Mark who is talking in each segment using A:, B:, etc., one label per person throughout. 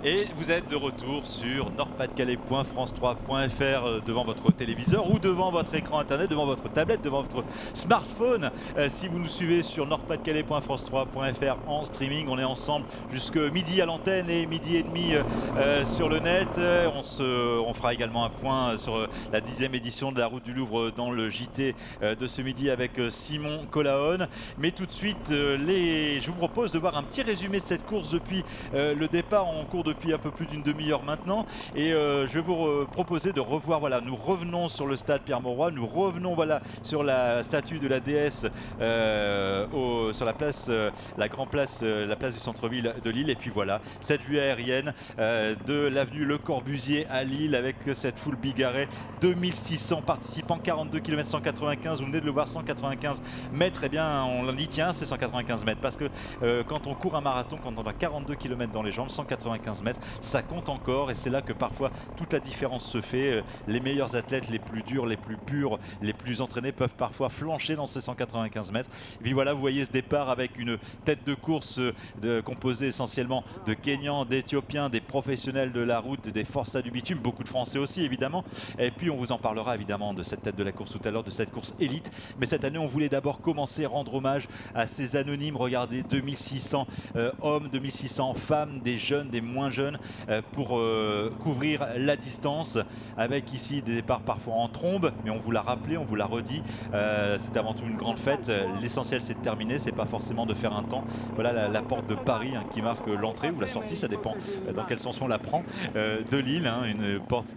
A: Et vous êtes de retour sur nordpas-de-calais.france3.fr devant votre téléviseur ou devant votre écran internet, devant votre tablette, devant votre smartphone. Si vous nous suivez sur nordpas-de-calais.france3.fr en streaming, on est ensemble jusque midi à l'antenne et midi et demi sur le net. On fera également un point sur la 10e édition de la Route du Louvre dans le JT de ce midi avec Simon Colaone. Mais tout de suite, je vous propose de voir un petit résumé de cette course depuis le départ en cours depuis un peu plus d'une demi-heure maintenant, et je vais vous proposer de revoir, voilà, nous revenons sur le stade Pierre-Mauroy, nous revenons voilà sur la statue de la déesse sur la place, la grande place, la place du centre-ville de Lille, et puis voilà cette vue aérienne de l'avenue Le Corbusier à Lille avec cette foule bigarrée, 2600 participants, 42 km 195, vous venez de le voir, 195 mètres, et bien on dit tiens c'est 195 mètres parce que quand on court un marathon, quand on a 42 km dans les jambes, 195 mètres, ça compte encore, et c'est là que parfois toute la différence se fait. Les meilleurs athlètes, les plus durs, les plus purs, les plus entraînés peuvent parfois flancher dans ces 195 mètres. Et puis voilà, vous voyez ce départ avec une tête de course composée essentiellement de Kenyans, d'Éthiopiens, des professionnels de la route, des forçats du bitume, beaucoup de Français aussi évidemment. Et puis on vous en parlera évidemment de cette tête de la course tout à l'heure, de cette course élite. Mais cette année, on voulait d'abord commencer à rendre hommage à ces anonymes. Regardez, 2600 hommes, 2600 femmes, des jeunes, des moins jeunes, pour couvrir la distance, avec ici des départs parfois en trombe, mais on vous l'a rappelé, on vous l'a redit, c'est avant tout une grande fête. L'essentiel c'est de terminer, c'est pas forcément de faire un temps. Voilà la porte de Paris qui marque l'entrée ou la sortie, ça dépend dans quel sens on la prend, de Lille, une porte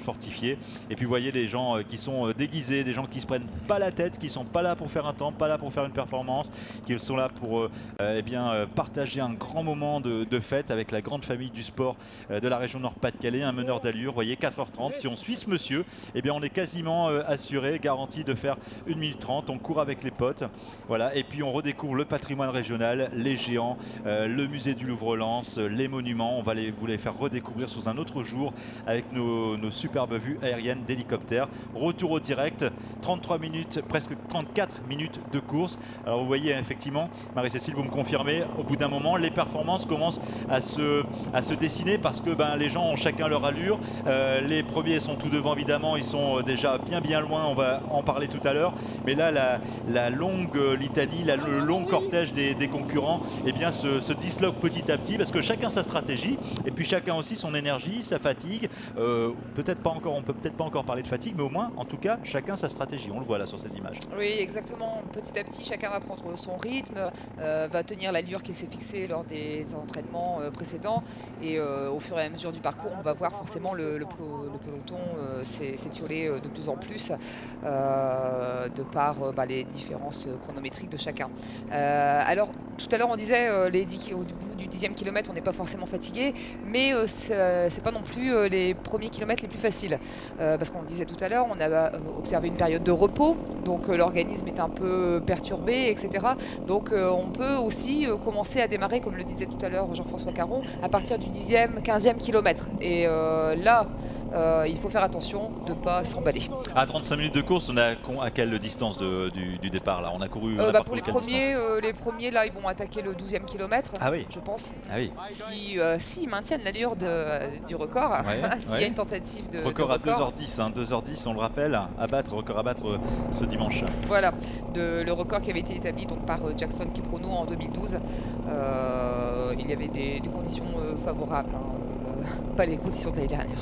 A: fortifiée. Et puis vous voyez des gens qui sont déguisés, des gens qui se prennent pas la tête, qui sont pas là pour faire un temps, pas là pour faire une performance, qui sont là pour partager un grand moment de fête avec la grande famille du sport de la région Nord-Pas-de-Calais, un meneur d'allure. Vous voyez, 4h30, si on suit ce monsieur, eh bien on est quasiment assuré, garanti de faire 1 minute 30. On court avec les potes, voilà, et puis on redécouvre le patrimoine régional, les géants, le musée du Louvre-Lens, les monuments. On va vous les faire redécouvrir sous un autre jour avec nos superbes vues aériennes d'hélicoptère. Retour au direct, 33 minutes, presque 34 minutes de course. Alors vous voyez effectivement, Marie-Cécile, vous me confirmez, au bout d'un moment, les performances commencent à se dessiner parce que les gens ont chacun leur allure. Les premiers sont tout devant évidemment, ils sont déjà bien loin, on va en parler tout à l'heure. Mais là, la longue litanie, le long cortège des concurrents, eh bien, se disloque petit à petit parce que chacun sa stratégie et puis chacun aussi son énergie, sa fatigue. Peut-être pas encore, on peut peut-être pas encore parler de fatigue, mais au moins, en tout cas, chacun sa stratégie. On le voit là sur ces images.
B: Oui, exactement. Petit à petit, chacun va prendre son rythme, va tenir l'allure qu'il s'est fixée lors des entraînements précédents, et au fur et à mesure du parcours, on va voir forcément le peloton s'étioler de plus en plus de par les différences chronométriques de chacun. Alors, tout à l'heure, on disait au bout du 10e kilomètre, on n'est pas forcément fatigué, mais c'est pas non plus les premiers kilomètres les plus faciles. Parce qu'on le disait tout à l'heure, on a observé une période de repos, donc l'organisme est un peu perturbé, etc. Donc on peut aussi commencer à démarrer, comme le disait tout à l'heure Jean-François Caron, à partir du 10e, 15e kilomètre. Et là, il faut faire attention de ne pas s'emballer.
A: À 35 minutes de course, on est à quelle distance du départ là? On a couru
B: pour les premiers là, ils vont attaquer le 12e kilomètre, je pense.
A: Ah oui.
B: S'ils maintiennent l'allure du record, s'il y a une tentative de
A: record à 2h10, 2h10 on le rappelle, record à battre ce dimanche.
B: Voilà, le record qui avait été établi donc par Jackson Kiprono en 2012. Il y avait des conditions favorables, pas les conditions de l'année dernière.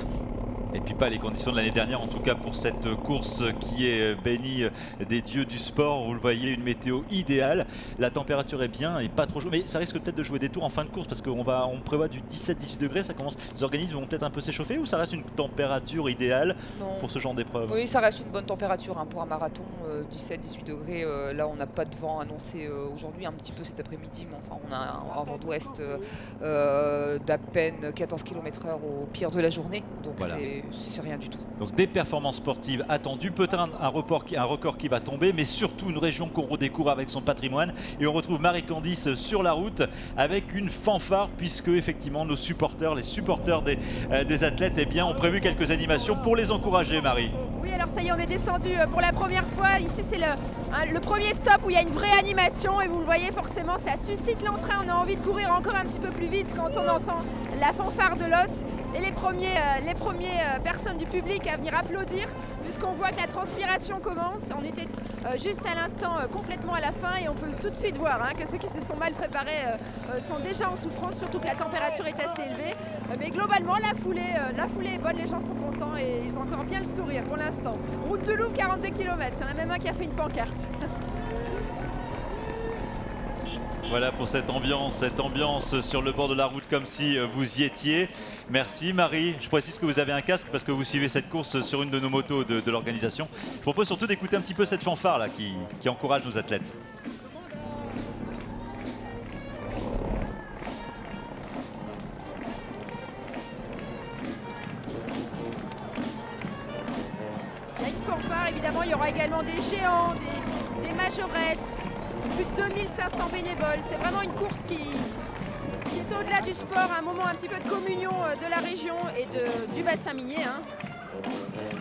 A: Et puis pas les conditions de l'année dernière, en tout cas pour cette course qui est bénie des dieux du sport. Vous le voyez, une météo idéale, la température est bien et pas trop chaud, mais ça risque peut-être de jouer des tours en fin de course parce qu'on prévoit du 17-18 degrés, ça commence, les organismes vont peut-être un peu s'échauffer, ou ça reste une température idéale pour ce genre d'épreuve?
B: Oui, ça reste une bonne température pour un marathon, 17-18 degrés, là on n'a pas de vent annoncé aujourd'hui, un petit peu cet après-midi, mais enfin on a un vent d'ouest d'à peine 14 km/h au pire de la journée, donc voilà. C'est rien du tout.
A: Donc des performances sportives attendues, peut-être un record qui va tomber, mais surtout une région qu'on redécouvre avec son patrimoine. Et on retrouve Marie Candice sur la route avec une fanfare, puisque effectivement nos supporters, les supporters des athlètes, eh bien, ont prévu quelques animations pour les encourager, Marie.
C: Oui, alors ça y est, on est descendu pour la première fois. Ici, c'est le premier stop où il y a une vraie animation et vous le voyez forcément, ça suscite l'entrain. On a envie de courir encore un petit peu plus vite quand on entend la fanfare de l'os et les premières personnes du public à venir applaudir puisqu'on voit que la transpiration commence. On était juste à l'instant complètement à la fin et on peut tout de suite voir que ceux qui se sont mal préparés sont déjà en souffrance, surtout que la température est assez élevée. Mais globalement, la foulée est bonne, les gens sont contents et ils ont encore bien le sourire pour l'instant. Route de Louvre, 42 km, il y en a même un qui a fait une pancarte.
A: Voilà pour cette ambiance sur le bord de la route comme si vous y étiez. Merci Marie. Je précise que vous avez un casque parce que vous suivez cette course sur une de nos motos de l'organisation. Je propose surtout d'écouter un petit peu cette fanfare là qui encourage nos athlètes.
C: Il y a une fanfare, évidemment, il y aura également des géants, des majorettes. Plus de 2500 bénévoles, c'est vraiment une course qui est au-delà du sport, un moment un petit peu de communion de la région et du bassin minier.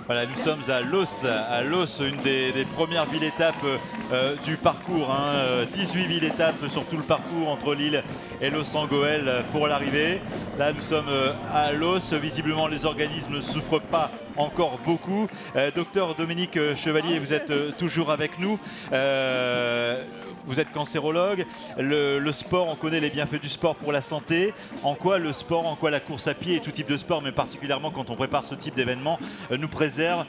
A: Voilà, nous sommes à Los, une des premières villes-étapes du parcours. 18 villes-étapes sur tout le parcours entre Lille et Los Angoel pour l'arrivée. Là, nous sommes à Los. Visiblement, les organismes ne souffrent pas encore beaucoup. Docteur Dominique Chevalier, vous êtes toujours avec nous. Vous êtes cancérologue. Le sport, on connaît les bienfaits du sport pour la santé. En quoi le sport, en quoi la course à pied et tout type de sport, mais particulièrement quand on prépare ce type d'événement, nous préserve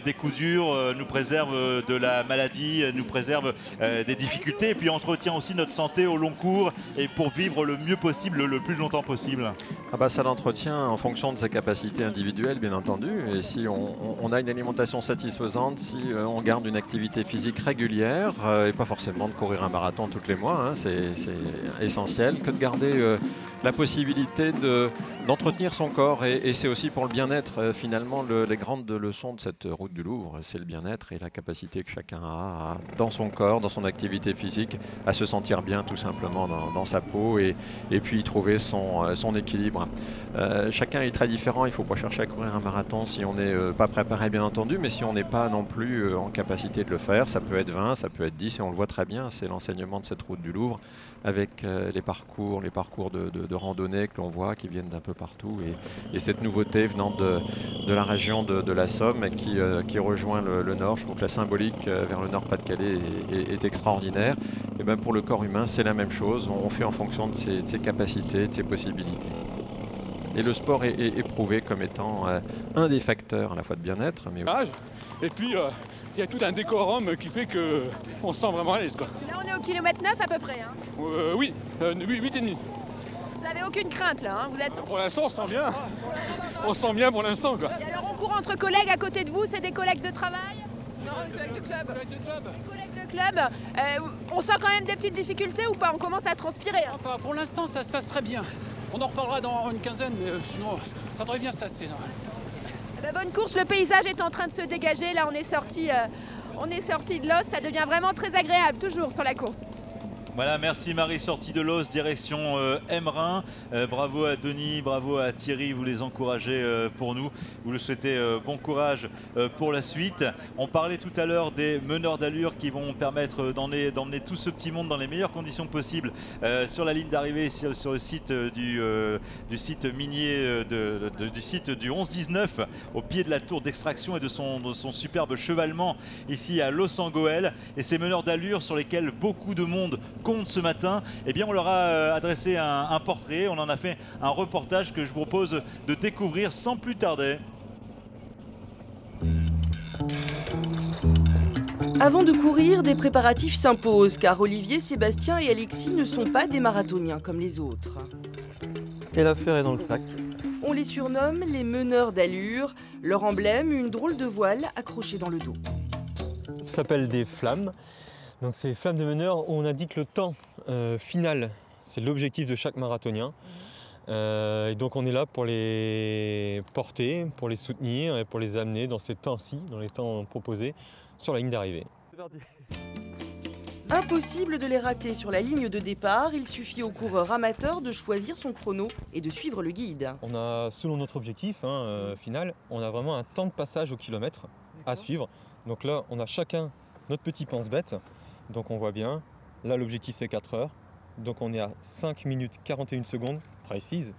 A: des coups durs, nous préserve de la maladie, nous préserve des difficultés et puis entretient aussi notre santé au long cours et pour vivre le mieux possible, le plus longtemps possible.
D: Ça l'entretient en fonction de ses capacités individuelles, bien entendu. Et si on a une alimentation satisfaisante, si on garde une activité physique régulière et pas forcément de courir un marathon tous les mois, c'est essentiel, que de garder la possibilité d'entretenir son corps et c'est aussi pour le bien-être. Finalement, les grandes leçons de cette route du Louvre, c'est le bien-être et la capacité que chacun a dans son corps, dans son activité physique, à se sentir bien tout simplement dans sa peau et puis trouver son équilibre. Chacun est très différent, il ne faut pas chercher à courir un marathon si on n'est pas préparé bien entendu, mais si on n'est pas non plus en capacité de le faire, ça peut être 20, ça peut être 10 et on le voit très bien, c'est l'enseignement de cette route du Louvre avec les parcours de randonnée que l'on voit qui viennent d'un peu partout et cette nouveauté venant de la région de la Somme et qui rejoint le nord. Je trouve que la symbolique vers le nord-Pas-de-Calais est extraordinaire. Et bien pour le corps humain, c'est la même chose. On fait en fonction de ses capacités, de ses possibilités. Et le sport est prouvé comme étant un des facteurs à la fois de bien-être.
E: Et puis il y a tout un décorum qui fait qu'on se sent vraiment à l'aise.
C: Là on est au kilomètre 9 à peu près.
E: Oui, 8,5.
C: Vous n'avez aucune crainte là, vous êtes...
E: Pour l'instant on se sent bien. On se sent bien pour l'instant.
C: Et alors on court entre collègues à côté de vous, c'est des collègues de travail?
B: Non, des collègues de club.
C: Des collègues de club. On sent quand même des petites difficultés ou pas? On commence à transpirer.
F: Pour l'instant ça se passe très bien. On en reparlera dans une quinzaine, mais sinon ça devrait bien se passer.
C: Bonne course, le paysage est en train de se dégager. Là, on est sorti de l'os. Ça devient vraiment très agréable, toujours sur la course.
A: Voilà, merci Marie, sortie de l'os, direction Embrun. Bravo à Denis, bravo à Thierry, vous les encouragez pour nous. Vous le souhaitez bon courage pour la suite. On parlait tout à l'heure des meneurs d'allure qui vont permettre d'emmener tout ce petit monde dans les meilleures conditions possibles sur la ligne d'arrivée, sur le site du site minier, du site du 11-19, au pied de la tour d'extraction et de son superbe chevalement ici à Los Angoel. Et ces meneurs d'allure sur lesquels beaucoup de monde compte ce matin, eh bien on leur a adressé un portrait, on en a fait un reportage que je vous propose de découvrir sans plus tarder.
G: Avant de courir, des préparatifs s'imposent car Olivier, Sébastien et Alexis ne sont pas des marathoniens comme les autres.
H: Et l'affaire est dans le sac.
G: On les surnomme les meneurs d'allure, leur emblème, une drôle de voile accrochée dans le dos.
H: Ça s'appelle des flammes. Donc c'est flammes de meneur où on indique le temps final. C'est l'objectif de chaque marathonien. Et donc on est là pour les porter, pour les soutenir et pour les amener dans ces temps-ci, dans les temps proposés, sur la ligne d'arrivée.
G: Impossible de les rater sur la ligne de départ, il suffit au coureur amateur de choisir son chrono et de suivre le guide.
H: On a, selon notre objectif final, on a vraiment un temps de passage au kilomètre à suivre. Donc là, on a chacun notre petit pense-bête. Donc on voit bien, là l'objectif c'est 4 heures. Donc on est à 5 minutes 41 secondes précises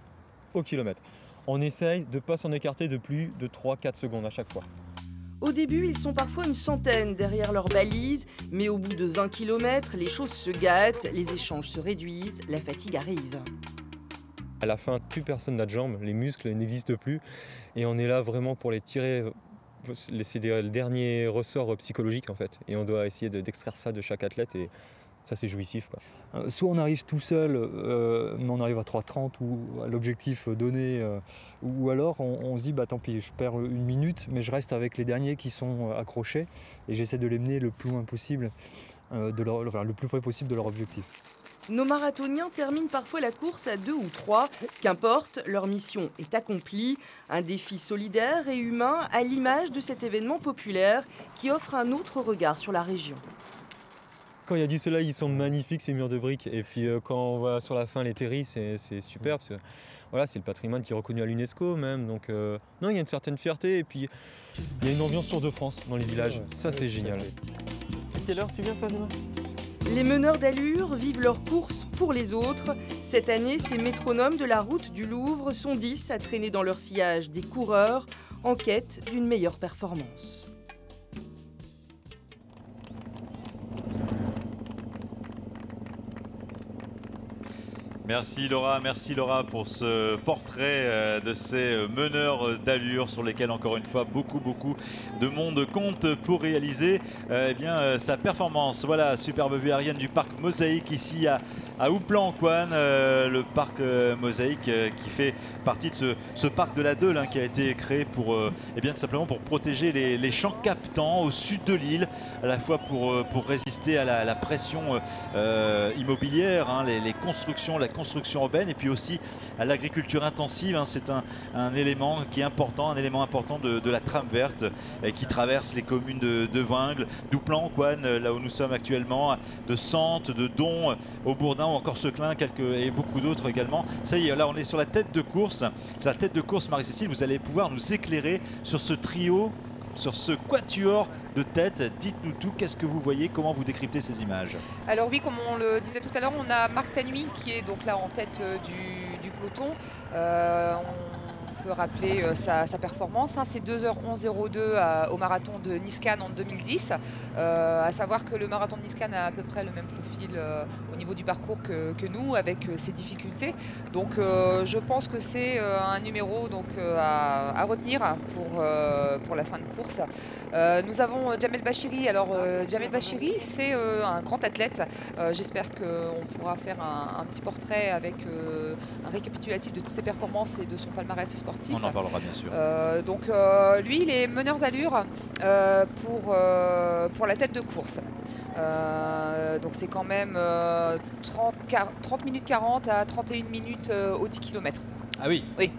H: au kilomètre. On essaye de ne pas s'en écarter de plus de 3-4 secondes à chaque fois.
G: Au début, ils sont parfois une centaine derrière leurs balises, mais au bout de 20 km, les choses se gâtent, les échanges se réduisent, la fatigue arrive.
H: À la fin, plus personne n'a de jambes, les muscles n'existent plus et on est là vraiment pour les tirer. C'est le dernier ressort psychologique en fait et on doit essayer d'extraire ça de chaque athlète et ça c'est jouissif, quoi.
I: Soit on arrive tout seul, mais on arrive à 3h30 ou à l'objectif donné, ou alors on se dit bah tant pis, je perds une minute, mais je reste avec les derniers qui sont accrochés et j'essaie de les mener le plus loin possible, le plus près possible de leur objectif.
G: Nos marathoniens terminent parfois la course à 2 ou 3. Qu'importe, leur mission est accomplie. Un défi solidaire et humain à l'image de cet événement populaire qui offre un autre regard sur la région.
H: Quand il y a du soleil, ils sont magnifiques ces murs de briques. Et puis quand on voit sur la fin les terris, c'est super parce que voilà, c'est le patrimoine qui est reconnu à l'UNESCO même. Donc non, il y a une certaine fierté et puis il y a une ambiance Tour de France dans les villages. Ça c'est génial. À quelle heure tu viens toi demain ?
G: Les meneurs d'allure vivent leur course pour les autres. Cette année, ces métronomes de la route du Louvre sont 10 à traîner dans leur sillage des coureurs en quête d'une meilleure performance.
A: Merci Laura pour ce portrait de ces meneurs d'allure sur lesquels encore une fois beaucoup de monde compte pour réaliser sa performance. Voilà, superbe vue aérienne du parc Mosaïque ici à Houplan-Couanne, le parc Mosaïque qui fait partie de ce parc de la Deule qui a été créé pour tout simplement pour protéger les champs captants au sud de l'île, à la fois pour résister à la pression immobilière, les constructions, la construction urbaine et puis aussi à l'agriculture intensive. C'est un élément qui est important, un élément important de la trame verte qui traverse les communes de Vingles, d'Houplan-Couanne, là où nous sommes actuellement, de Sante, de Don, au Bourdin ou encore Seclin et beaucoup d'autres également. Ça y est, là on est sur la tête de course. Sur la tête de course, Marie-Cécile, vous allez pouvoir nous éclairer sur ce trio, sur ce quatuor de tête. Dites-nous tout, qu'est-ce que vous voyez, comment vous décryptez ces images?
B: Alors oui, comme on le disait tout à l'heure, on a Marc Tanui qui est donc là en tête du peloton. On peut rappeler sa performance, c'est 2h11.02 au marathon de Nice-Cannes en 2010. À savoir que le marathon de Nice-Cannes a à peu près le même profil au niveau du parcours que nous, avec ses difficultés. Donc je pense que c'est un numéro à retenir pour la fin de course. Nous avons Jamel Bachiri. Alors Jamel Bachiri, c'est un grand athlète. J'espère qu'on pourra faire un petit portrait avec un récapitulatif de toutes ses performances et de son palmarès sportif.
A: On en parlera bien sûr.
B: Lui, il est meneur d'allure pour la tête de course. Donc c'est quand même 30 minutes 40 à 31 minutes au 10 km.
A: Ah oui.
B: Oui.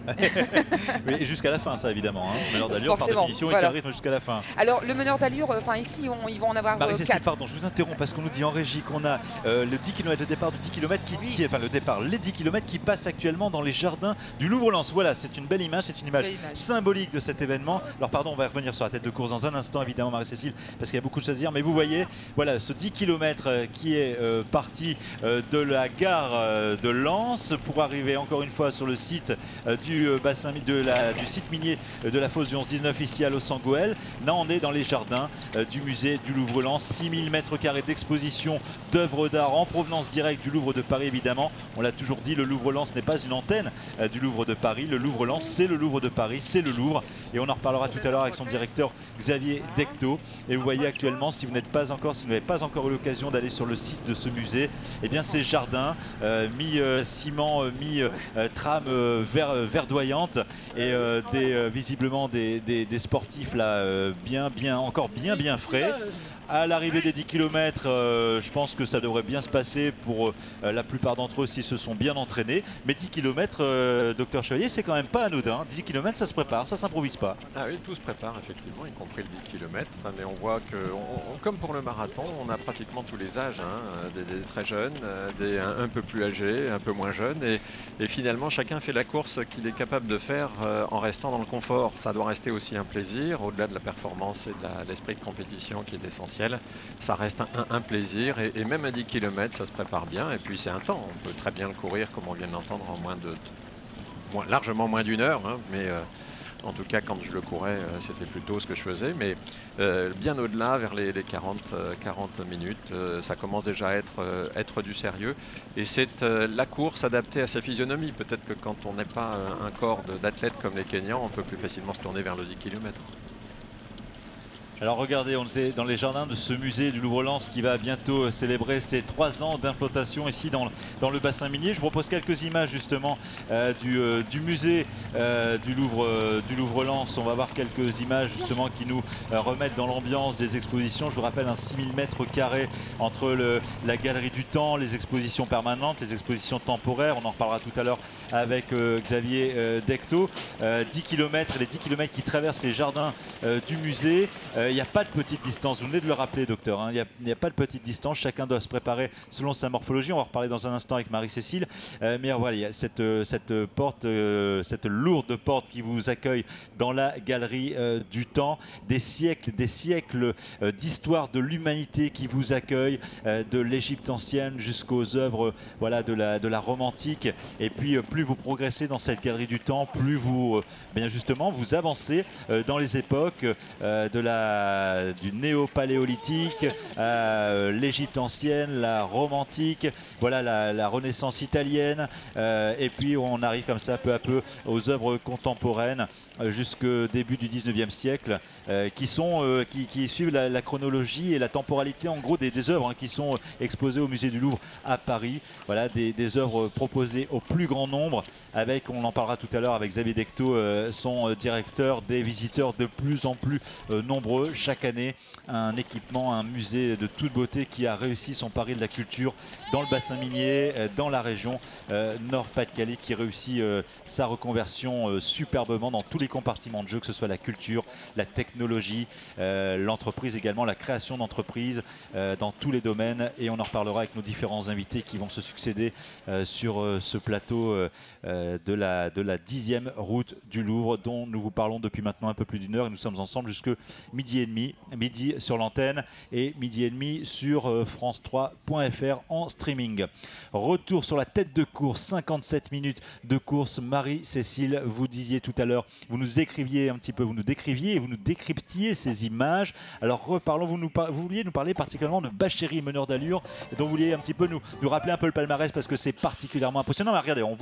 A: Et jusqu'à la fin, ça évidemment. Le meneur d'allure, par définition, il tient le rythme jusqu'à la fin.
B: Alors le meneur d'allure, ici, ils vont en avoir 4.
A: Pardon, je vous interromps parce qu'on nous dit en régie qu'on a le 10 km, le départ du 10 km les 10 km qui passent actuellement dans les jardins du Louvre-Lens. Voilà, c'est une belle image, c'est une image symbolique de cet événement. Alors pardon, on va revenir sur la tête de course dans un instant, évidemment, Marie-Cécile, parce qu'il y a beaucoup de choses à dire. Mais vous voyez, voilà, ce 10 km qui est parti de la gare de Lens pour arriver encore une fois sur le site du bassin du site minier de la fosse du 11-19 ici à Los-Angeles. Là on est dans les jardins du musée du Louvre-Lens, 6000 m² d'exposition d'œuvres d'art en provenance directe du Louvre de Paris évidemment. On l'a toujours dit, le Louvre-Lens n'est pas une antenne du Louvre de Paris. Le Louvre-Lens, c'est le Louvre de Paris, c'est le Louvre, et on en reparlera tout à l'heure avec son directeur Xavier Decto. Et vous voyez actuellement, si vous n'avez pas encore eu l'occasion d'aller sur le site de ce musée, eh bien ces jardins mi-ciment, mi-trame verdoyante et visiblement des sportifs là encore bien frais. À l'arrivée des 10 km, je pense que ça devrait bien se passer pour la plupart d'entre eux s'ils se sont bien entraînés. Mais 10 km, docteur Chevalier, c'est quand même pas anodin. 10 km, ça se prépare, ça s'improvise pas.
D: Ah oui, tout se prépare effectivement, y compris le 10 km. Mais on voit que, comme pour le marathon, on a pratiquement tous les âges, hein, des très jeunes, des un peu plus âgés, un peu moins jeunes. Et finalement, chacun fait la course qu'il est capable de faire en restant dans le confort. Ça doit rester aussi un plaisir, au-delà de la performance et de l'esprit de compétition qui est essentiel. Ça reste un plaisir et même à 10 km ça se prépare bien et puis c'est un temps, on peut très bien le courir comme on vient de l'entendre en largement moins d'une heure, hein, mais en tout cas quand je le courais c'était plutôt ce que je faisais, mais bien au-delà vers les 40 minutes ça commence déjà à être du sérieux et c'est la course adaptée à sa physionomie. Peut-être que quand on n'est pas un corps d'athlète comme les Kenyans, on peut plus facilement se tourner vers le 10 km.
A: Alors regardez, on est dans les jardins de ce musée du Louvre-Lens qui va bientôt célébrer ses 3 ans d'implantation ici dans le bassin minier. Je vous propose quelques images justement du musée du Louvre-Lens. On va voir quelques images justement qui nous remettent dans l'ambiance des expositions. Je vous rappelle un 6000 m² entre la galerie du temps, les expositions permanentes, les expositions temporaires. On en reparlera tout à l'heure avec Xavier Decto. 10 km, les 10 km qui traversent les jardins du musée. Il n'y a pas de petite distance, vous venez de le rappeler docteur, hein. Il n'y a pas de petite distance, chacun doit se préparer selon sa morphologie, on va en reparler dans un instant avec Marie-Cécile, mais voilà, il y a cette porte, cette lourde porte qui vous accueille dans la galerie du temps, des siècles d'histoire de l'humanité qui vous accueille, de l'Égypte ancienne jusqu'aux œuvres voilà, de la Rome antique, et puis plus vous progressez dans cette galerie du temps, plus vous, bien justement, vous avancez dans les époques du néo-paléolithique, l'Égypte ancienne, la Rome antique, voilà la Renaissance italienne, et puis on arrive comme ça peu à peu aux œuvres contemporaines jusqu'au début du 19e siècle, qui suivent la chronologie et la temporalité en gros des œuvres qui sont exposées au musée du Louvre à Paris. Voilà des œuvres proposées au plus grand nombre, avec, on en parlera tout à l'heure avec Xavier Decto, son directeur, des visiteurs de plus en plus nombreux chaque année, un équipement, un musée de toute beauté qui a réussi son pari de la culture dans le bassin minier, dans la région Nord-Pas-de-Calais, qui réussit sa reconversion superbement dans tous les compartiments de jeu, que ce soit la culture, la technologie, l'entreprise également, la création d'entreprises dans tous les domaines, et on en reparlera avec nos différents invités qui vont se succéder sur ce plateau de la 10e route du Louvre dont nous vous parlons depuis maintenant un peu plus d'une heure, et nous sommes ensemble jusque midi et demi, midi sur l'antenne et midi et demi sur France3.fr en streaming. Retour sur la tête de course, 57 minutes de course. Marie-Cécile, vous disiez tout à l'heure, vous nous écriviez un petit peu, vous nous décriviez et vous nous décryptiez ces images. Alors reparlons, vous vouliez nous parler particulièrement de Bachiri, meneur d'allure, dont vous vouliez un petit peu nous rappeler un peu le palmarès parce que c'est particulièrement impressionnant. Mais regardez, on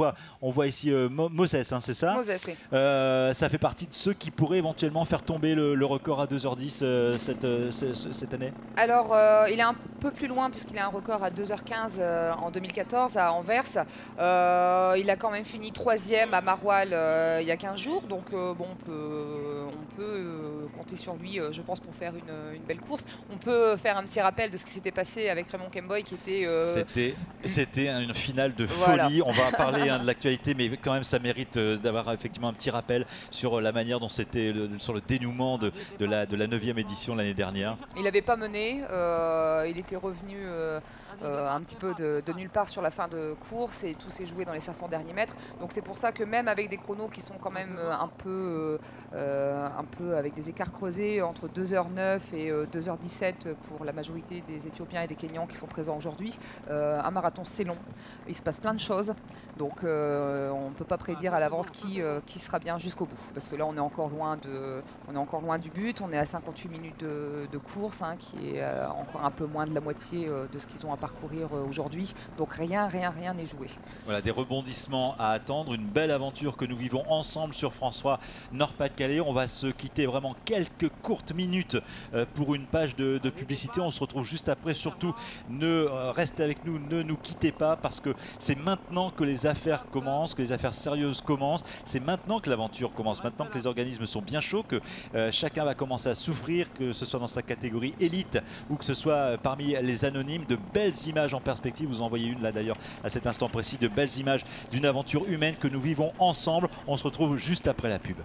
A: voit ici Moses, hein, c'est ça?
B: Moses, oui.
A: Ça fait partie de ceux qui pourraient éventuellement faire tomber le record à 2h10 cette année.
B: Alors, il est un peu plus loin puisqu'il a un record à 2h15 en 2014 à Anvers. Il a quand même fini 3e à Marwal il y a 15 jours. Donc, bon, on peut compter sur lui, je pense, pour faire une belle course. On peut faire un petit rappel de ce qui s'était passé avec Raymond Kemboy qui était...
A: C'était une finale de
B: voilà.
A: folie. On va parler de l'actualité, mais quand même, ça mérite d'avoir effectivement un petit rappel sur la manière dont c'était, sur le dénouement de la 9e édition l'année dernière.
B: Il n'avait pas mené, il était revenu un petit peu de nulle part sur la fin de course et tout s'est joué dans les 500 derniers mètres. Donc c'est pour ça que même avec des chronos qui sont quand même un peu avec des écarts creusés entre 2h09 et 2h17 pour la majorité des Éthiopiens et des Kenyans qui sont présents aujourd'hui, un marathon c'est long, il se passe plein de choses. Donc on ne peut pas prédire à l'avance qui sera bien jusqu'au bout. Parce que là on est encore loin du but, on est à 58 minutes de course, qui est encore un peu moins de la moitié de ce qu'ils ont à parcourir aujourd'hui. Donc rien n'est joué.
A: Voilà, des rebondissements à attendre, une belle aventure que nous vivons ensemble sur France 3 Nord-Pas-de-Calais. On va se quitter vraiment quelques courtes minutes pour une page de publicité. On se retrouve juste après. Surtout, restez avec nous, ne nous quittez pas parce que c'est maintenant que les affaires commencent, que les affaires sérieuses commencent. C'est maintenant que l'aventure commence, maintenant que les organismes sont bien chauds, que chacun va commencer à souffler souffrir, que ce soit dans sa catégorie élite ou que ce soit parmi les anonymes. De belles images en perspective, vous en voyez une là d'ailleurs à cet instant précis, de belles images d'une aventure humaine que nous vivons ensemble. On se retrouve juste après la pub.